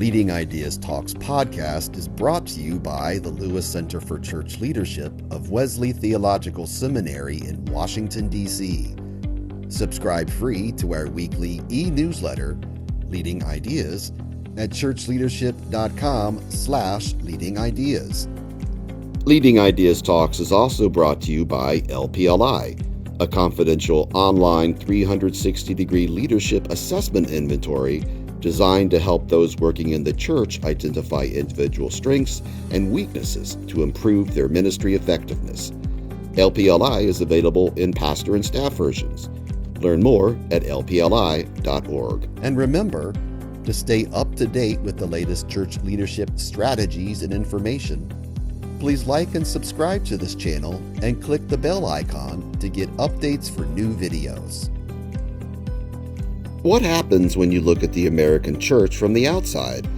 Leading Ideas Talks podcast is brought to you by the Lewis Center for Church Leadership of Wesley Theological Seminary in Washington, D.C. Subscribe free to our weekly e-newsletter, Leading Ideas, at churchleadership.com/leading ideas. Leading Ideas Talks is also brought to you by LPLI, a confidential online 360-degree leadership assessment inventory designed to help those working in the church identify individual strengths and weaknesses to improve their ministry effectiveness. LPLI is available in pastor and staff versions. Learn more at lpli.org. And remember, to stay up to date with the latest church leadership strategies and information, please like and subscribe to this channel and click the bell icon to get updates for new videos. What happens when you look at the American church from the outside?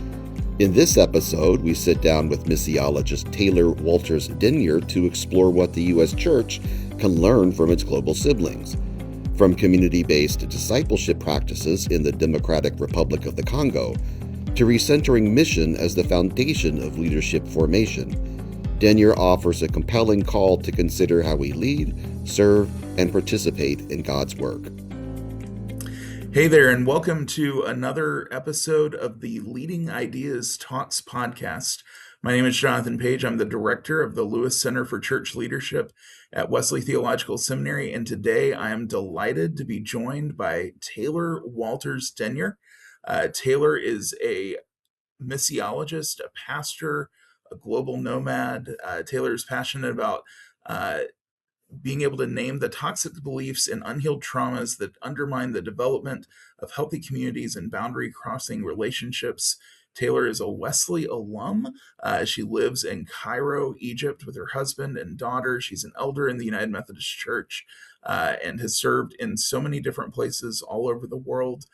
In this episode, we sit down with missiologist Taylor Walters Denyer to explore what the U.S. church can learn from its global siblings. From community-based discipleship practices in the Democratic Republic of the Congo to recentering mission as the foundation of leadership formation, Denyer offers a compelling call to consider how we lead, serve, and participate in God's work. Hey there, and welcome to another episode of the Leading Ideas Talks podcast. My name is Jonathan Page. I'm the director of the Lewis Center for Church Leadership at Wesley Theological Seminary, and today I am delighted to be joined by Taylor Walters Denyer. Taylor is a missiologist, a pastor, a global nomad. Taylor is passionate about being able to name the toxic beliefs and unhealed traumas that undermine the development of healthy communities and boundary-crossing relationships. Taylor is a Wesley alum. She lives in Cairo, Egypt, with her husband and daughter. She's an elder in the United Methodist Church and has served in so many different places all over the world.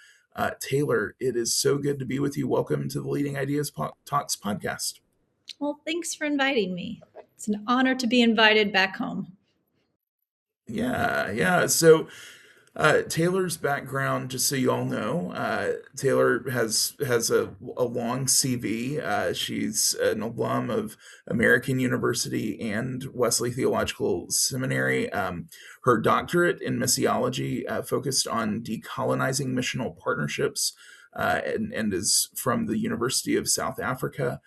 Taylor, it is so good to be with you. Welcome to the Leading Ideas Talks podcast. Well, thanks for inviting me. It's an honor to be invited back home. Yeah. So Taylor's background, just so you all know, Taylor has a long CV. She's an alum of American University and Wesley Theological Seminary. Her doctorate in missiology focused on decolonizing missional partnerships and is from the University of South Africa.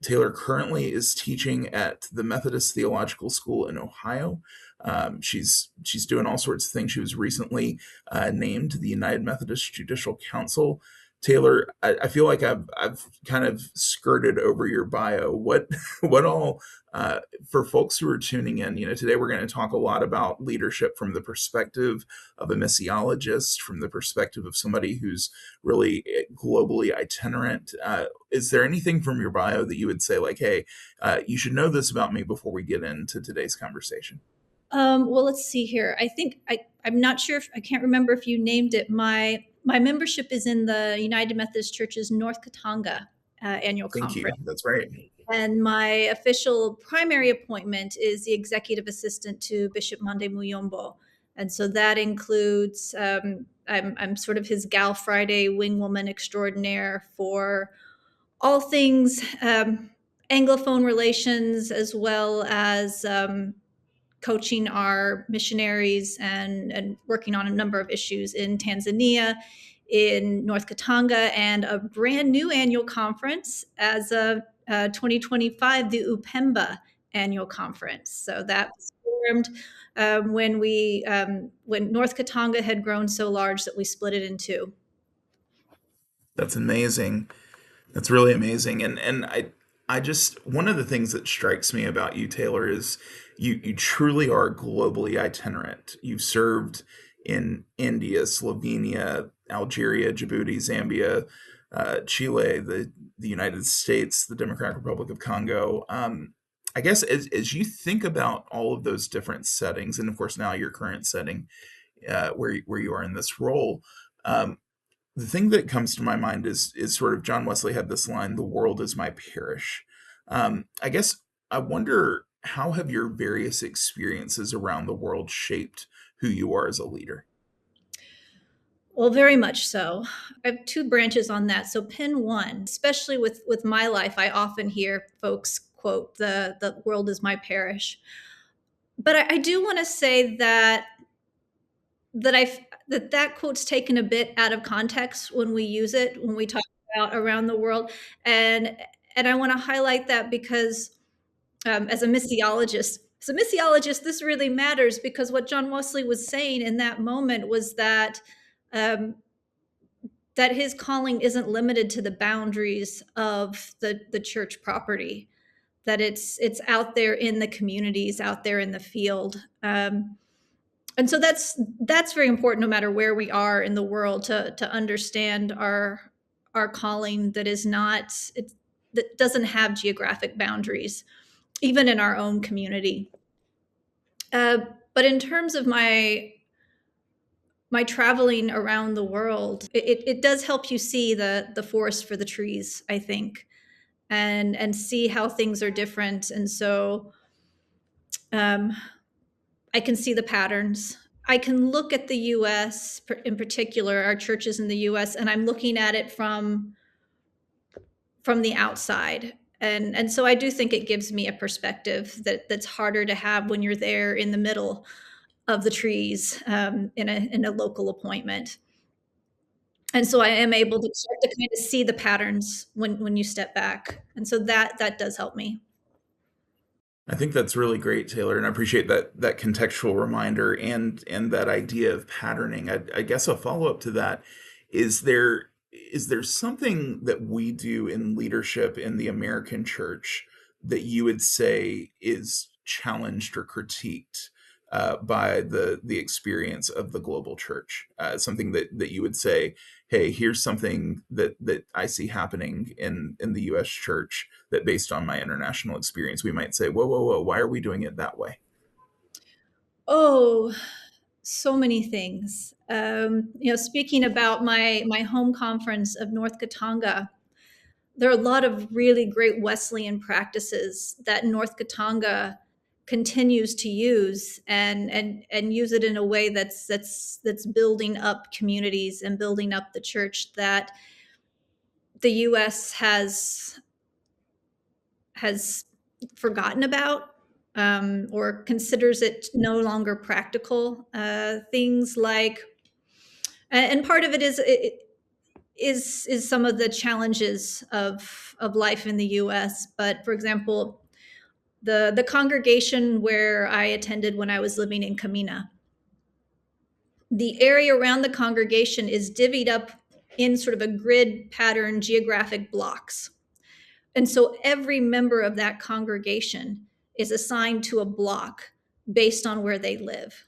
Taylor currently is teaching at the Methodist Theological School in Ohio. She's doing all sorts of things. She was recently named to the United Methodist Judicial Council. Taylor, I feel like I've kind of skirted over your bio. What all for folks who are tuning in? Today we're going to talk a lot about leadership from the perspective of a missiologist, from the perspective of somebody who's really globally itinerant. Is there anything from your bio that you would say, like, hey, you should know this about me before we get into today's conversation? Well, let's see here. I think I'm not sure I can't remember if you named it. My membership is in the United Methodist Church's North Katanga annual Thank conference. you. That's right. And my official primary appointment is the executive assistant to Bishop Mande Muyombo. And so that includes, I'm sort of his Gal Friday wing woman extraordinaire for all things Anglophone relations, as well as coaching our missionaries and working on a number of issues in Tanzania, in North Katanga, and a brand new annual conference as of 2025, the Upemba annual conference. So that was formed when North Katanga had grown so large that we split it in two. That's amazing. That's really amazing. And I just, one of the things that strikes me about you, Taylor, is you truly are globally itinerant. You've served in India, Slovenia, Algeria, Djibouti, Zambia, Chile, the United States, the Democratic Republic of Congo. I guess as you think about all of those different settings, and of course now your current setting, where you are in this role, the thing that comes to my mind is sort of John Wesley had this line, "The world is my parish." I guess I wonder, how have your various experiences around the world shaped who you are as a leader? Well, very much so. I have two branches on that. So pin one, especially with my life, I often hear folks quote the world is my parish. But I do want to say that I that quote's taken a bit out of context when we use it when we talk about around the world, and and I want to highlight that because as a missiologist, this really matters because what John Wesley was saying in that moment was um, that his calling isn't limited to the boundaries of the church property, that it's out there in the communities, out there in the field. And so that's very important no matter where we are in the world to understand our calling that is not it that doesn't have geographic boundaries even in our own community. uh, but in terms of my traveling around the world, it does help you see the forest for the trees, I think, and see how things are different. And so um, I can see the patterns. I can look at the US, in particular, our churches in the US, and I'm looking at it from the outside. And so I do think it gives me a perspective that's harder to have when you're there in the middle of the trees in a local appointment. And so I am able to start to kind of see the patterns when you step back. And so that does help me. I think that's really great, Taylor, and I appreciate that contextual reminder and that idea of patterning. I guess a follow-up to that is there something that we do in leadership in the American church that you would say is challenged or critiqued by the experience of the global church? Something that you would say, hey, here's something that I see happening in the U.S. church that, based on my international experience, we might say, whoa, whoa, whoa, why are we doing it that way? Oh, so many things. Speaking about my home conference of North Katanga, there are a lot of really great Wesleyan practices that North Katanga continues to use and use it in a way that's building up communities and building up the church that the US has forgotten about, or considers it no longer practical. Things like, and part of it is some of the challenges of life in the U.S. But for example, the congregation where I attended when I was living in Camina, the area around the congregation is divvied up in sort of a grid pattern geographic blocks. And so every member of that congregation is assigned to a block based on where they live.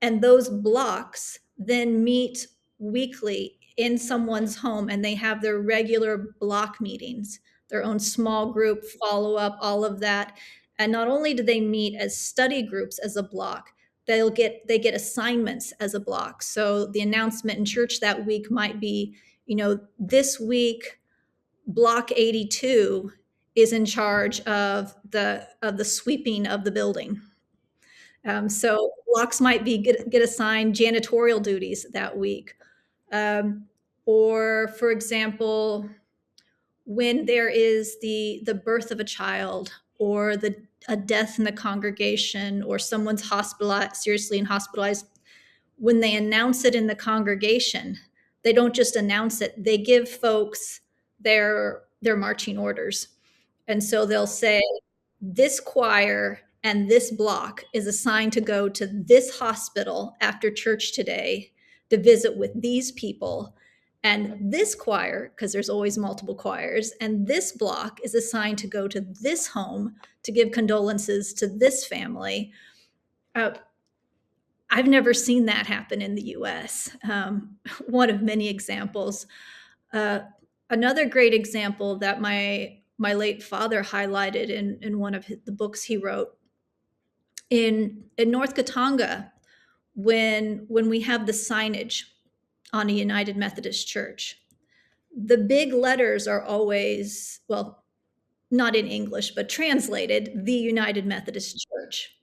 And those blocks then meet weekly in someone's home and they have their regular block meetings, their own small group follow up, all of that. And not only do they meet as study groups as a block, they get assignments as a block. So the announcement in church that week might be, this week block 82 is in charge of the sweeping of the building. So blocks might be get assigned janitorial duties that week. Or for example, when there is the birth of a child or a death in the congregation or someone's hospitalized, seriously and hospitalized, when they announce it in the congregation, they don't just announce it, they give folks their marching orders. And so they'll say, this choir and this block is assigned to go to this hospital after church today to visit with these people. And this choir, because there's always multiple choirs, and this block is assigned to go to this home to give condolences to this family. I've never seen that happen in the US. One of many examples. Another great example that my late father highlighted in one of the books he wrote in North Katanga, when we have the signage on a United Methodist Church, the big letters are always, well, not in English, but translated, the United Methodist Church.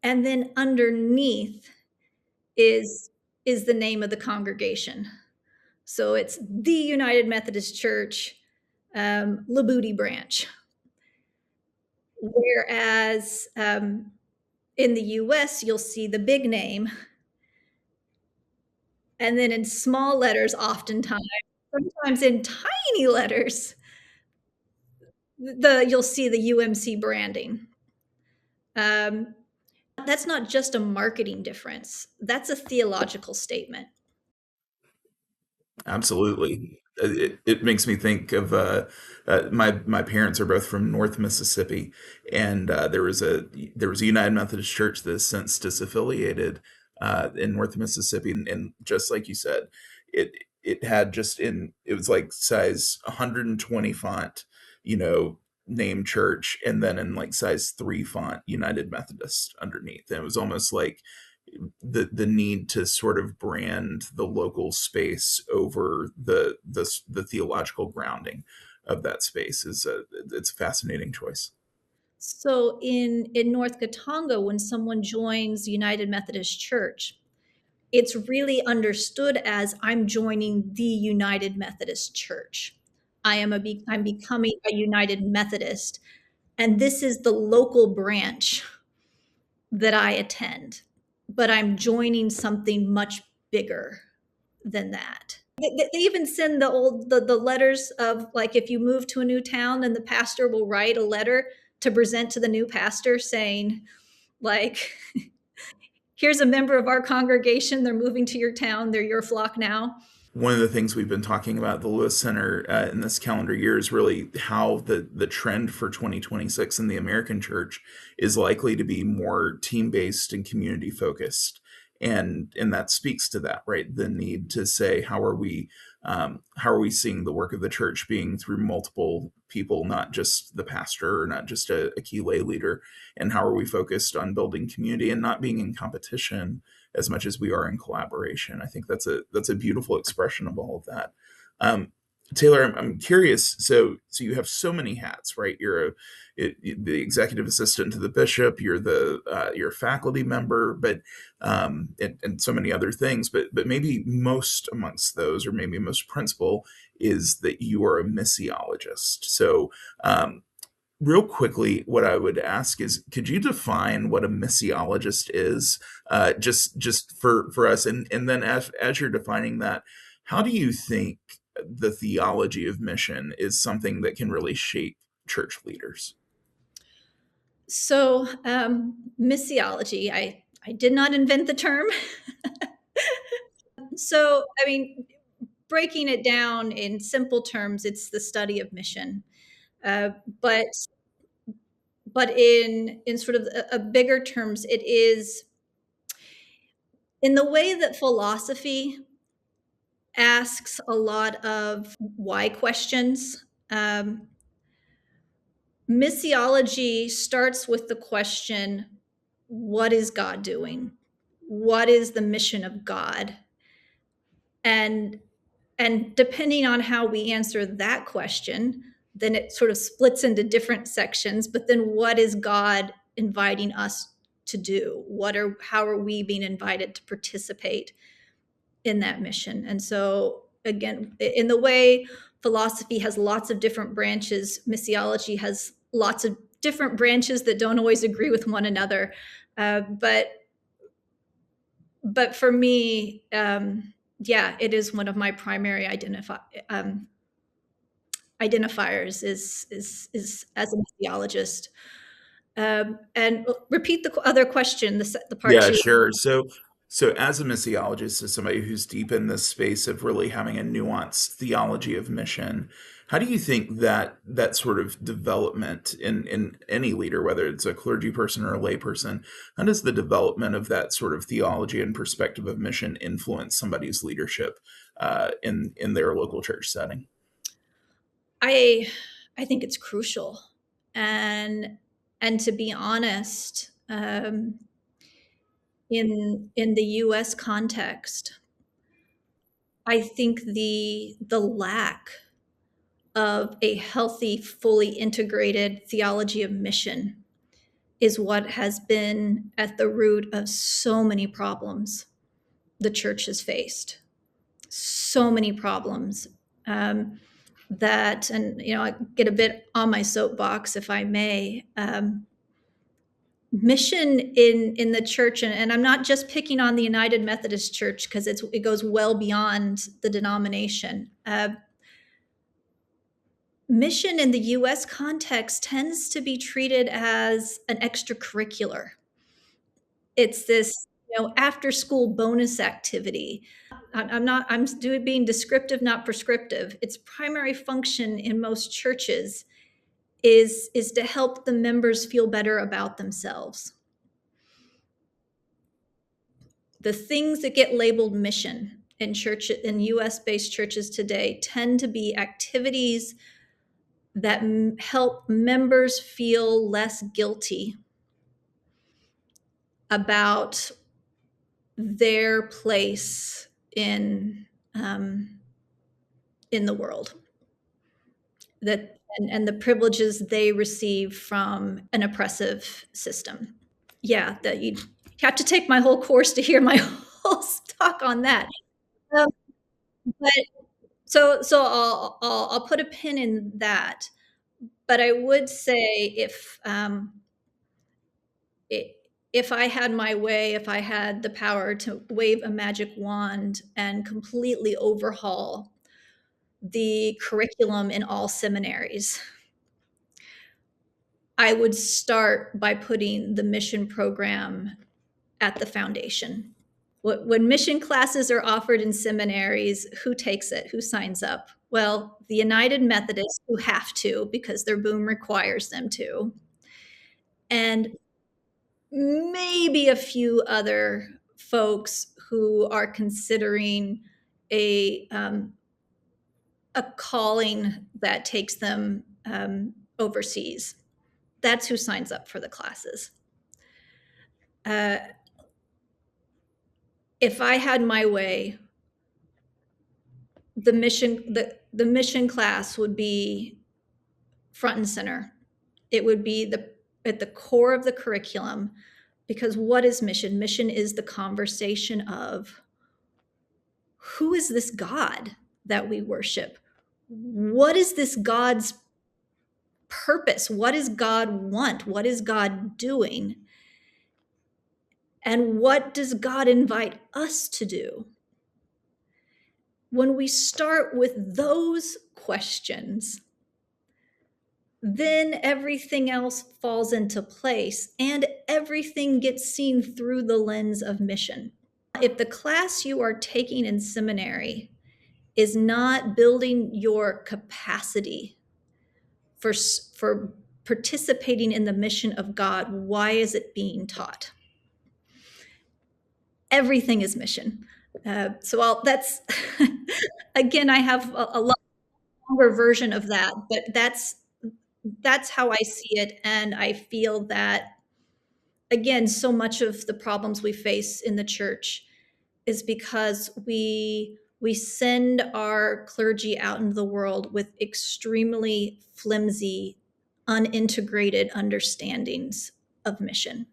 And then underneath is is the name of the congregation. So it's the United Methodist Church, Labooty Branch. Whereas in the US, you'll see the big name. And then in small letters, oftentimes, sometimes in tiny letters, you'll see the UMC branding. That's not just a marketing difference. That's a theological statement. Absolutely. It makes me think of my parents are both from North Mississippi, and there was a United Methodist Church that has since disaffiliated in North Mississippi, and just like you said, it it had just in it was like size 120 font, you know, name church, and then in like size 3 font United Methodist underneath. And it was almost like the need to sort of brand the local space over the theological grounding of that space is it's a fascinating choice. So in North Gatonga, when someone joins United Methodist Church, it's really understood as I'm joining the United Methodist Church. I'm becoming a United Methodist, and this is the local branch that I attend, but I'm joining something much bigger than that. They even send the letters of, like, if you move to a new town, then the pastor will write a letter to present to the new pastor saying, like, here's a member of our congregation. They're moving to your town. They're your flock now. One of the things we've been talking about at the Lewis Center in this calendar year is really how the trend for 2026 in the American church is likely to be more team-based and community-focused. And that speaks to that, right? The need to say, how are we seeing the work of the church being through multiple people, not just the pastor or not just a key lay leader? And how are we focused on building community and not being in competition as much as we are in collaboration? I think that's a beautiful expression of all of that. Um, Taylor, I'm curious. So you have so many hats, right? The executive assistant to the bishop. You're a faculty member, but and so many other things. But maybe most amongst those, or maybe most principal, is that you are a missiologist. So real quickly, what I would ask is, could you define what a missiologist is, just for us, and then as you're defining that, how do you think the theology of mission is something that can really shape church leaders? So, missiology, I did not invent the term. So, I mean, breaking it down in simple terms, it's the study of mission. Uh, but but in sort of a bigger terms, it is in the way that philosophy asks a lot of why questions. Missiology starts with the question, what is God doing? What is the mission of God? And and depending on how we answer that question, then it sort of splits into different sections. But then what is God inviting us to do? How are we being invited to participate in that mission? And so again, in the way philosophy has lots of different branches, missiology has lots of different branches that don't always agree with one another. But for me, yeah, it is one of my primary identifiers is as a missiologist. And repeat the other question, the part Yeah, two. sure. So as a missiologist, as somebody who's deep in this space of really having a nuanced theology of mission, how do you think that sort of development in any leader, whether it's a clergy person or a lay person, how does the development of that sort of theology and perspective of mission influence somebody's leadership in their local church setting? I I think it's crucial, and to be honest, in the U.S. context, I think the lack of a healthy, fully integrated theology of mission is what has been at the root of so many problems the church has faced. So many problems that, and I get a bit on my soapbox, if I may. Mission in the church, and I'm not just picking on the United Methodist Church because it goes well beyond the denomination. Mission in the U.S. context tends to be treated as an extracurricular. It's this, after school bonus activity. I'm being descriptive, not prescriptive. Its primary function in most churches is to help the members feel better about themselves. The things that get labeled mission in U.S.-based churches today tend to be activities that help members feel less guilty about their place in the world, and the privileges they receive from an oppressive system. Yeah, that you have to take my whole course to hear my whole talk on that. But so I'll put a pin in that. But I would say if I had my way, if I had the power to wave a magic wand and completely overhaul the curriculum in all seminaries, I would start by putting the mission program at the foundation. When mission classes are offered in seminaries, who takes it? Who signs up? Well, the United Methodists, who have to because their boom requires them to, and maybe a few other folks who are considering a calling that takes them overseas. That's who signs up for the classes. If I had my way, the mission class would be front and center. It would be at the core of the curriculum, because what is mission? Mission is the conversation of, who is this God that we worship? What is this God's purpose? What does God want? What is God doing? And what does God invite us to do? When we start with those questions, then everything else falls into place and everything gets seen through the lens of mission. If the class you are taking in seminary is not building your capacity for participating in the mission of God, why is it being taught? Everything is mission. That's again, I have a lot longer version of that, but that's how I see it. And I feel that, again, so much of the problems we face in the church is because we send our clergy out into the world with extremely flimsy, unintegrated understandings of mission.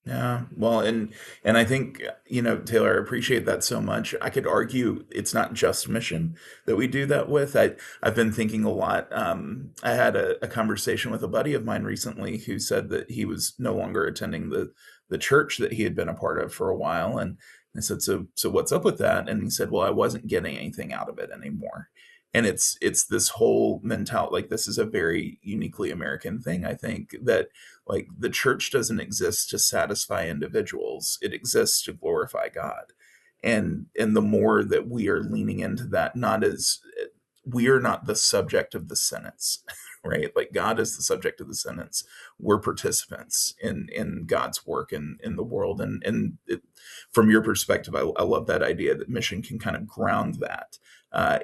Yeah, well, and I think, Taylor, I appreciate that so much. I could argue it's not just mission that we do that with. I've been thinking a lot. I had a conversation with a buddy of mine recently who said that he was no longer attending the church that he had been a part of for a while, and I said, so what's up with that? And he said, well, I wasn't getting anything out of it anymore. And it's this whole mentality, like, this is a very uniquely American thing, I think, that like the church doesn't exist to satisfy individuals. It exists to glorify God. And the more that we are leaning into that, not as we are not the subject of the sentence, right? Like, God is the subject of the sentence. We're participants in God's work in the world. And from your perspective, I love that idea that mission can kind of ground that.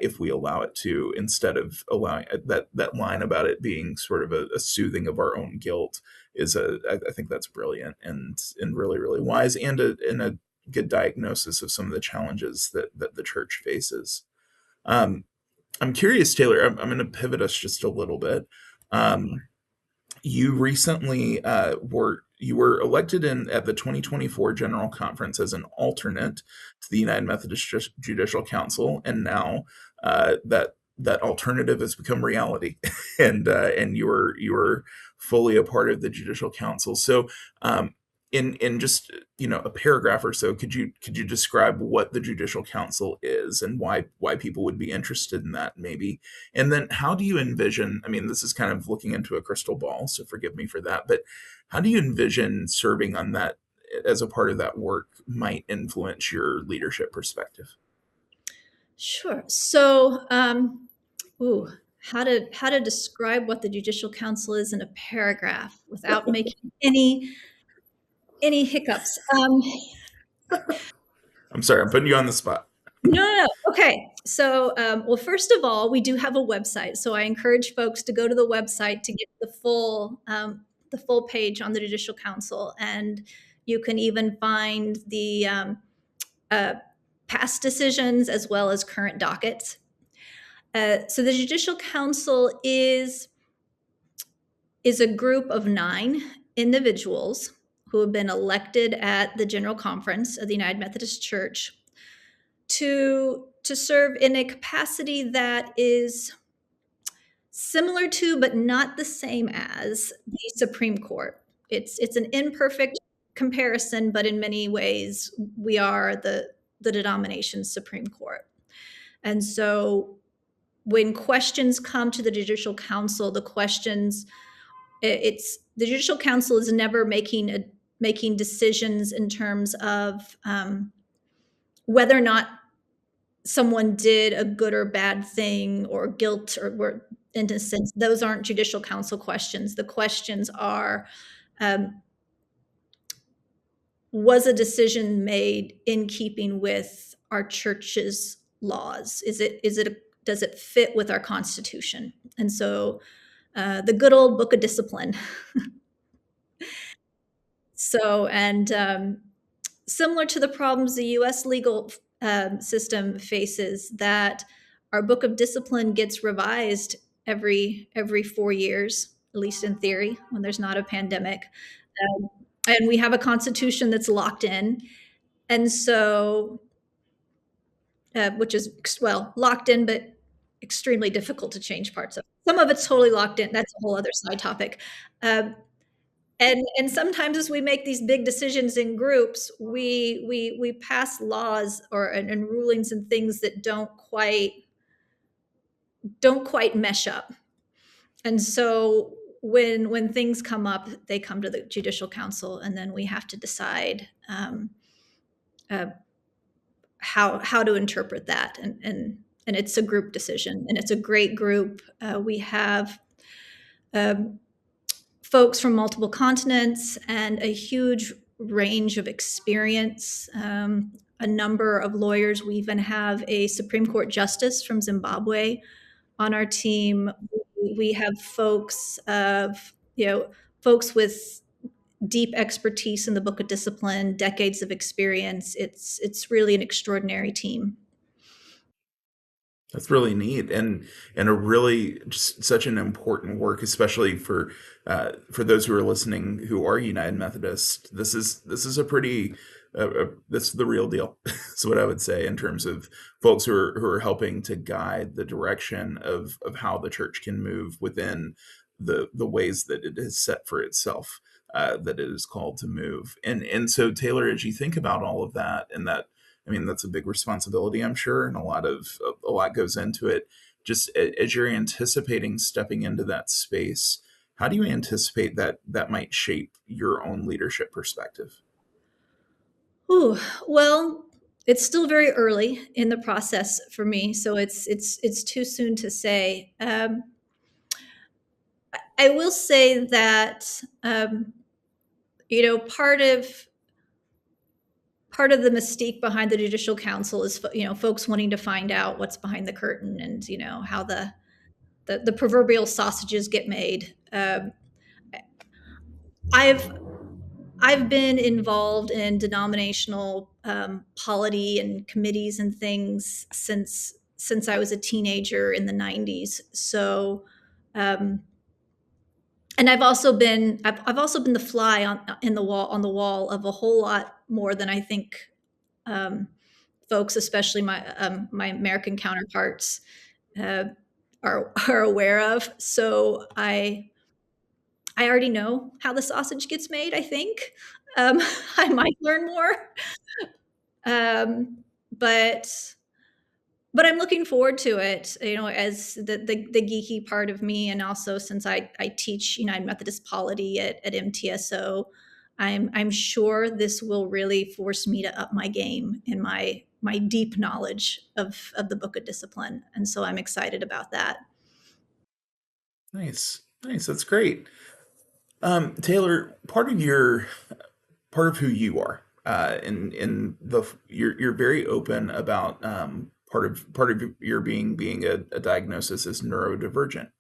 If we allow it to, instead of allowing that line about it being sort of a soothing of our own guilt, I think that's brilliant and really, really wise, and a good diagnosis of some of the challenges that the church faces. I'm curious, Taylor, I'm going to pivot us just a little bit. You recently were elected in at the 2024 General Conference as an alternate to the United Methodist Judicial Council, and now that alternative has become reality, and you are fully a part of the Judicial Council. So, in just a paragraph or so, could you describe what the Judicial Council is and why people would be interested in that, maybe? And then how do you envision, I mean, this is kind of looking into a crystal ball, so forgive me for that, but how do you envision serving on that as a part of that work might influence your leadership perspective? Sure. So, ooh, how to describe what the Judicial Council is in a paragraph without making any hiccups? I'm sorry, I'm putting you on the spot. No, no, no. Okay. So, well, first of all, we do have a website. So I encourage folks to go to the website to get the full page on the Judicial Council, and you can even find the uh, past decisions as well as current dockets. So the Judicial Council is a group of 9 individuals who have been elected at the General Conference of the United Methodist Church to serve in a capacity that is similar to but not the same as the Supreme Court. It's an imperfect comparison, but in many ways we are the denomination's Supreme Court. And so when questions come to the Judicial Council, it's the Judicial Council is never making decisions in terms of whether or not someone did a good or bad thing, or guilt or innocence. Those aren't Judicial Council questions. The questions are, was a decision made in keeping with our church's laws? Does it fit with our Constitution? And so the good old Book of Discipline. So, and similar to the problems the US legal system faces, that our Book of Discipline gets revised every 4 years, at least in theory, when there's not a pandemic. And we have a constitution that's locked in. And so, which is, well, locked in, but extremely difficult to change parts of. Some of it's totally locked in. That's a whole other side topic. And sometimes as we make these big decisions in groups, we pass laws and rulings and things that don't quite mesh up. And so when things come up, they come to the Judicial Council, and then we have to decide how to interpret that. And it's a group decision, and it's a great group. We have folks from multiple continents and a huge range of experience, a number of lawyers. We even have a Supreme Court justice from Zimbabwe on our team. We have folks with deep expertise in the Book of Discipline, decades of experience. It's really an extraordinary team. That's really neat, and a really just such an important work, especially for those who are listening who are United Methodist. This is a pretty this is the real deal. Is what I would say in terms of folks who are helping to guide the direction of how the church can move within the ways that it has set for itself, that it is called to move. And so, Taylor, as you think about all of that, and that, I mean, that's a big responsibility, I'm sure, and a lot goes into it. Just as you're anticipating stepping into that space, how do you anticipate that might shape your own leadership perspective? Ooh, well, it's still very early in the process for me, so it's too soon to say. I will say that part of the mystique behind the Judicial Council is folks wanting to find out what's behind the curtain, and how the proverbial sausages get made. I've been involved in denominational polity and committees and things since I was a teenager in the 90s. So, And I've also been the fly in the wall on the wall of a whole lot more than I think um, folks, especially my American counterparts, uh, are aware of. So I already know how the sausage gets made. I think I might learn more, um, but I'm looking forward to it. As the geeky part of me, and also since I teach United Methodist Polity at MTSO, I'm sure this will really force me to up my game in my deep knowledge of the Book of Discipline, and so I'm excited about that. Nice, nice. That's great. Taylor, part of who you are, in the you're very open about part of your being a diagnosis is neurodivergent.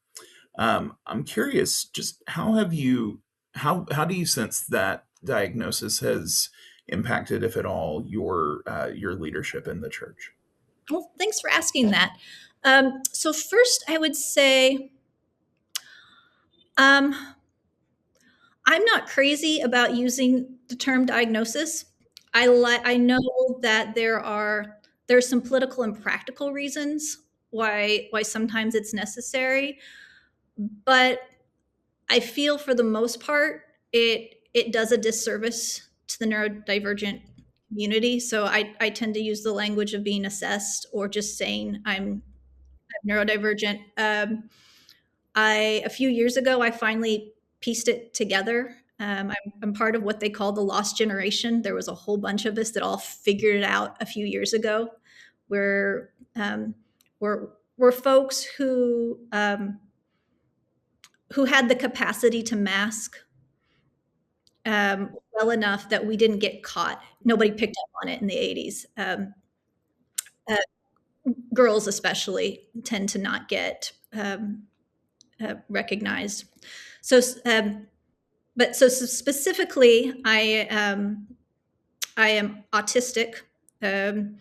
I'm curious, just how do you sense that diagnosis has impacted, if at all, your leadership in the church? Well, thanks for asking that. So first, I would say um, I'm not crazy about using the term diagnosis. I know that there's some political and practical reasons why sometimes it's necessary, but I feel for the most part it does a disservice to the neurodivergent community. So I tend to use the language of being assessed or just saying I'm neurodivergent. A few years ago, I finally pieced it together. I'm part of what they call the lost generation. There was a whole bunch of us that all figured it out a few years ago. We're um, we're folks who had the capacity to mask well enough that we didn't get caught. Nobody picked up on it in the 80s. Uh, Girls, especially, tend to not get recognized. So, specifically, I am autistic. Um,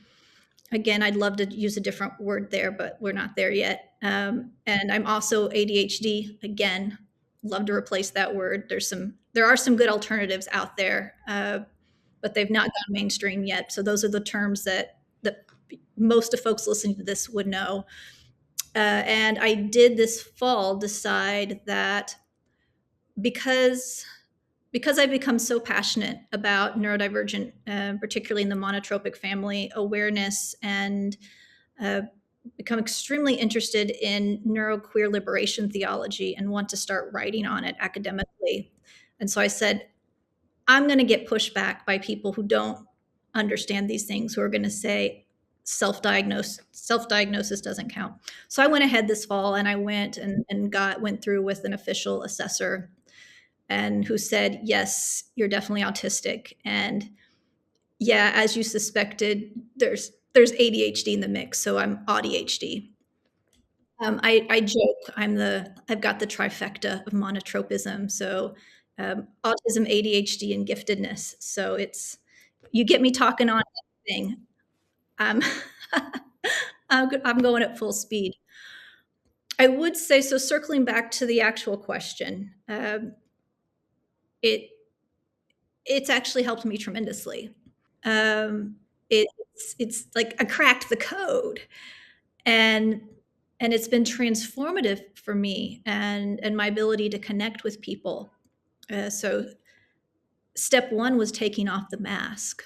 Again, I'd love to use a different word there, but we're not there yet. And I'm also ADHD. Again, love to replace that word. There are some good alternatives out there, but they've not gone mainstream yet. So those are the terms that most of folks listening to this would know. And I did this fall decide that because I've become so passionate about neurodivergent, particularly in the monotropic family awareness, and uh, become extremely interested in neuroqueer liberation theology and want to start writing on it academically. And so I said, I'm going to get pushback by people who don't understand these things, who are going to say self-diagnosis doesn't count. So I went ahead this fall and I went through with an official assessor, and who said, yes, you're definitely autistic. And yeah, as you suspected, there's ADHD in the mix. So I'm ADHD. I joke I've got the trifecta of monotropism. So autism, ADHD, and giftedness. So you get me talking on anything. Um, I'm going at full speed. I would say, so circling back to the actual question, it it's actually helped me tremendously. Um, it's like I cracked the code, and it's been transformative for me and my ability to connect with people. So step one was taking off the mask,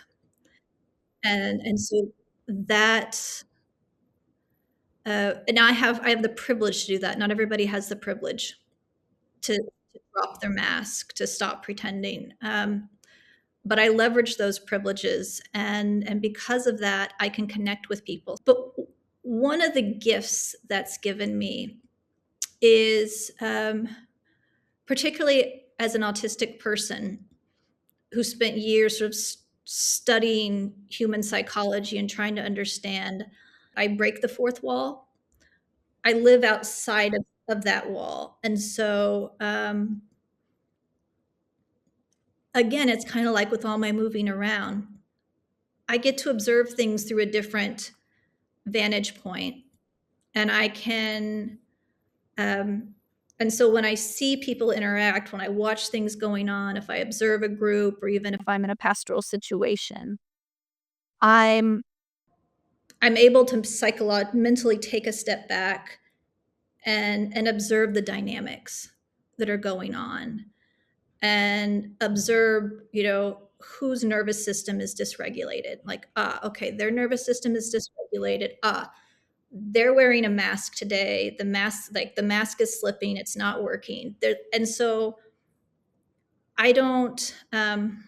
and so that and I have the privilege to do that. Not everybody has the privilege to drop their mask, to stop pretending. But I leverage those privileges, and because of that, I can connect with people. But one of the gifts that's given me is, particularly as an autistic person who spent years sort of studying human psychology and trying to understand, I break the fourth wall. I live outside of that wall, and so again, it's kind of like with all my moving around. I get to observe things through a different vantage point, and I can And so when I see people interact, when I watch things going on, if I observe a group, or even if I'm in a pastoral situation, I'm I'm able to mentally take a step back and observe the dynamics that are going on, and observe, whose nervous system is dysregulated. Like, okay, their nervous system is dysregulated. They're wearing a mask today. The mask is slipping. It's not working. And so I don't um,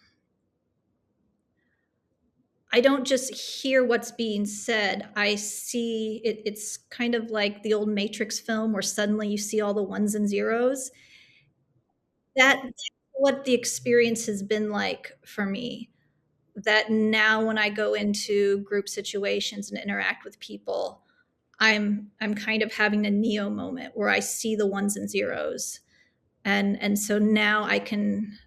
I don't just hear what's being said. I see it. It's kind of like the old Matrix film where suddenly you see all the ones and zeros. That's what the experience has been like for me. That now when I go into group situations and interact with people, I'm kind of having a neo moment where I see the ones and zeros. And so now I can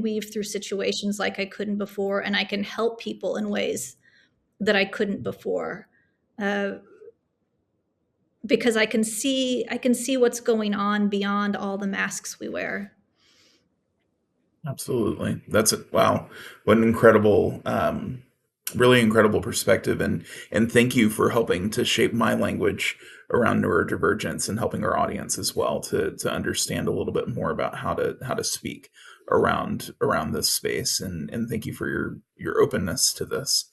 weave through situations like I couldn't before, and I can help people in ways that I couldn't before. Uh, because I can see what's going on beyond all the masks we wear. Absolutely. That's it. Wow. What an incredible, really incredible perspective. And thank you for helping to shape my language around neurodivergence and helping our audience as well to understand a little bit more about how to speak around this space. And thank you for your openness to this.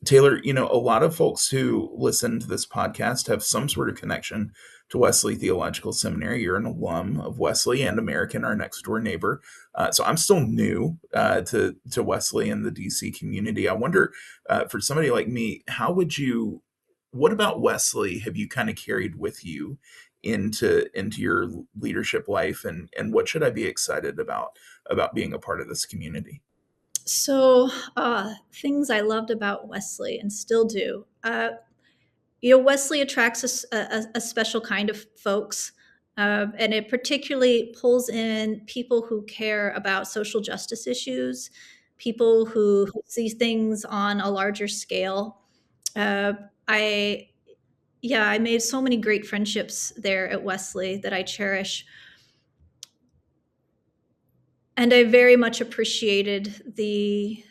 Taylor, a lot of folks who listen to this podcast have some sort of connection to Wesley Theological Seminary. You're an alum of Wesley and American, our next door neighbor. So I'm still new to Wesley and the DC community. I wonder, for somebody like me, what about Wesley have you kind of carried with you into your leadership life, and what should I be excited about being a part of this community? So, things I loved about Wesley and still do. Wesley attracts a special kind of folks, and it particularly pulls in people who care about social justice issues, people who see things on a larger scale. Uh, I Yeah, I made so many great friendships there at Wesley that I cherish, and I very much appreciated the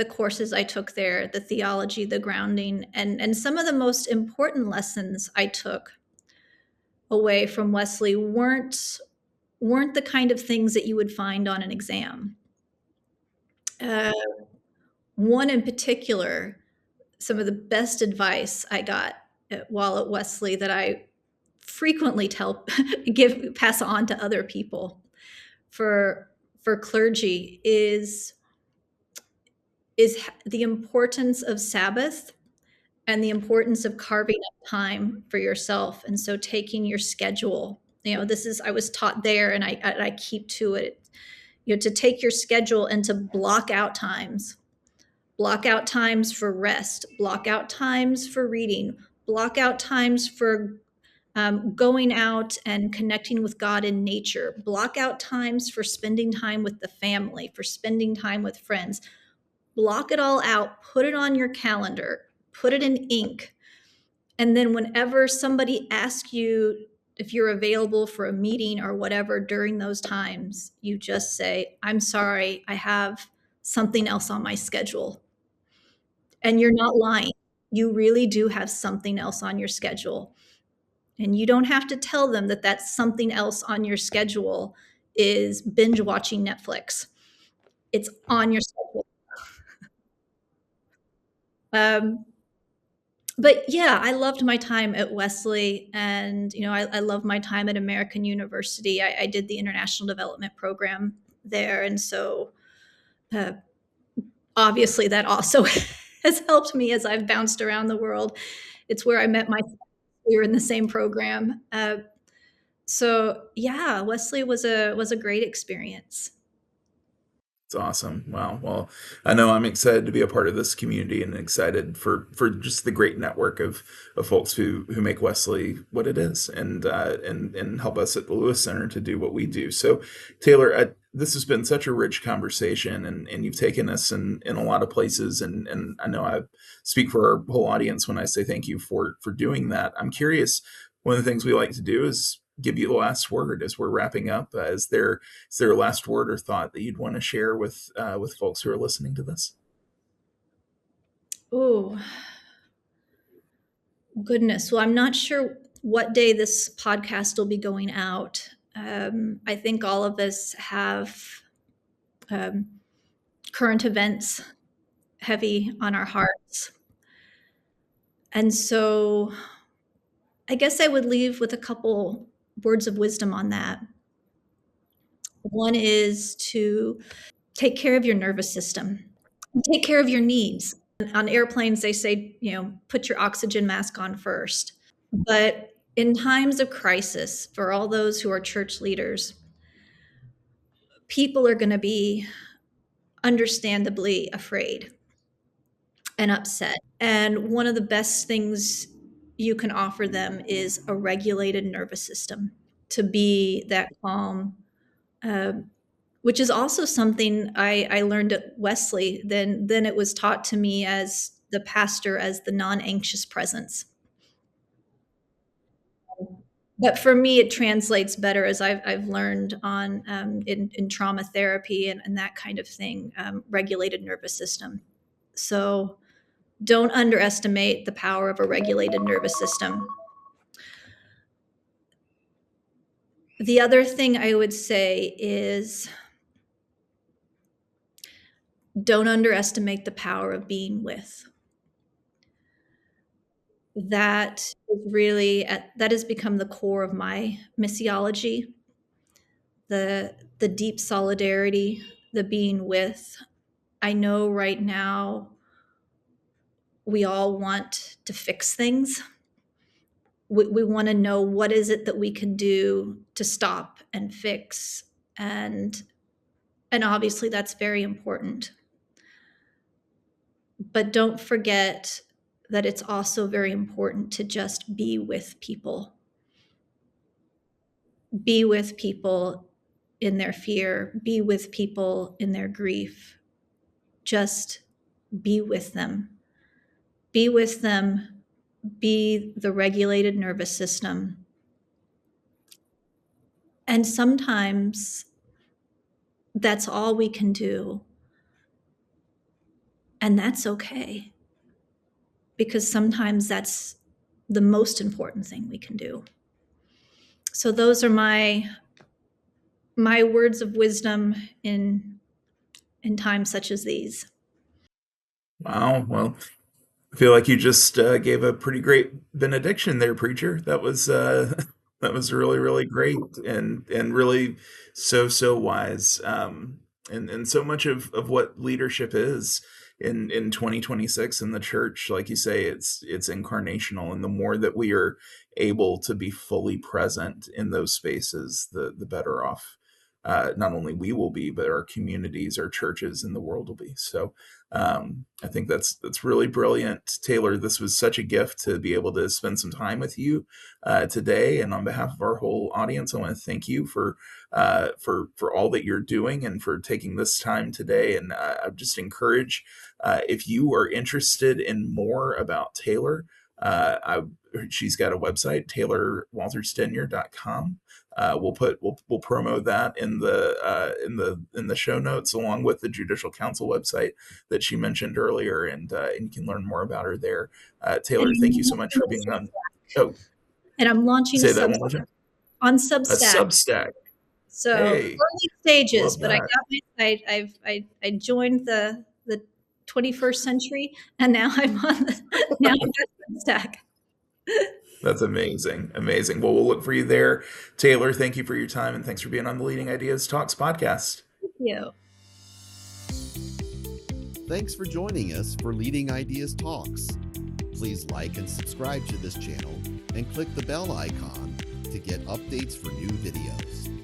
courses I took there, the theology, the grounding, and some of the most important lessons I took away from Wesley weren't the kind of things that you would find on an exam. Uh, One in particular, some of the best advice I got while at Wesley that I frequently tell give pass on to other people for clergy is the importance of Sabbath and the importance of carving up time for yourself. And so taking your schedule, this is, I was taught there, and I keep to it, to take your schedule and to block out times for rest, block out times for reading, block out times for going out and connecting with God in nature, block out times for spending time with the family, for spending time with friends. Block it all out, put it on your calendar, put it in ink. And then whenever somebody asks you if you're available for a meeting or whatever during those times, you just say, I'm sorry, I have something else on my schedule. And you're not lying. You really do have something else on your schedule. And you don't have to tell them that that's something else on your schedule is binge watching Netflix. It's on your schedule. Um, but yeah, I loved my time at Wesley, and I love my time at American University. I did the international development program there, and so uh, obviously that also has helped me as I've bounced around the world. It's where I met my we were in the same program. So yeah, Wesley was a great experience. It's awesome. Wow. Well, I know I'm excited to be a part of this community and excited for just the great network of folks who make Wesley what it is, and help us at the Lewis Center to do what we do. So, Taylor, this has been such a rich conversation, and you've taken us in a lot of places, and I know I speak for our whole audience when I say thank you for doing that. I'm curious, one of the things we like to do is give you the last word as we're wrapping up. Is there a last word or thought that you'd want to share with folks who are listening to this? Oh, goodness. Well, I'm not sure what day this podcast will be going out. I think all of us have current events heavy on our hearts. And so I guess I would leave with a couple words of wisdom on that. One is to take care of your nervous system, and take care of your needs. On airplanes, they say, put your oxygen mask on first. But in times of crisis, for all those who are church leaders, people are going to be understandably afraid and upset. And one of the best things you can offer them is a regulated nervous system to be that calm, which is also something I learned at Wesley. Then it was taught to me as the pastor as the non-anxious presence. But for me, it translates better as I've learned on in trauma therapy and that kind of thing, regulated nervous system. So don't underestimate the power of a regulated nervous system. The other thing I would say is don't underestimate the power of being with. That is really that has become the core of my missiology. The deep solidarity, the being with. I know right now we all want to fix things. We want to know what is it that we can do to stop and fix, and obviously that's very important. But don't forget that it's also very important to just be with people. Be with people in their fear, be with people in their grief. Just be with them. Be with them. Be the regulated nervous system. And sometimes that's all we can do. And that's okay. Because sometimes that's the most important thing we can do. So those are my words of wisdom in times such as these. Wow. Well, I feel like you just gave a pretty great benediction there, preacher. That was that was really, really great and really so wise. And so much of what leadership is in 2026 in the church, like you say, it's incarnational, and the more that we are able to be fully present in those spaces, the better off not only we will be, but our communities, our churches, and the world will be. So I think that's really brilliant, Taylor. This was such a gift to be able to spend some time with you today, and on behalf of our whole audience, I want to thank you for all that you're doing and for taking this time today. And I just encourage, if you are interested in more about Taylor, she's got a website, taylorwalterstenyer.com. We'll promo that in the show notes, along with the Judicial Council website that she mentioned earlier, and you can learn more about her there. Taylor, thank you so much for being on. Oh, and I'm launching say that one more time. On A Substack. Substack. So Hey, early stages, love but I that. got my I joined the 21st century, and now I'm on now I'm on Substack. That's amazing. Amazing. Well, we'll look for you there. Taylor, thank you for your time, and thanks for being on the Leading Ideas Talks podcast. Thank you. Thanks for joining us for Leading Ideas Talks. Please like and subscribe to this channel and click the bell icon to get updates for new videos.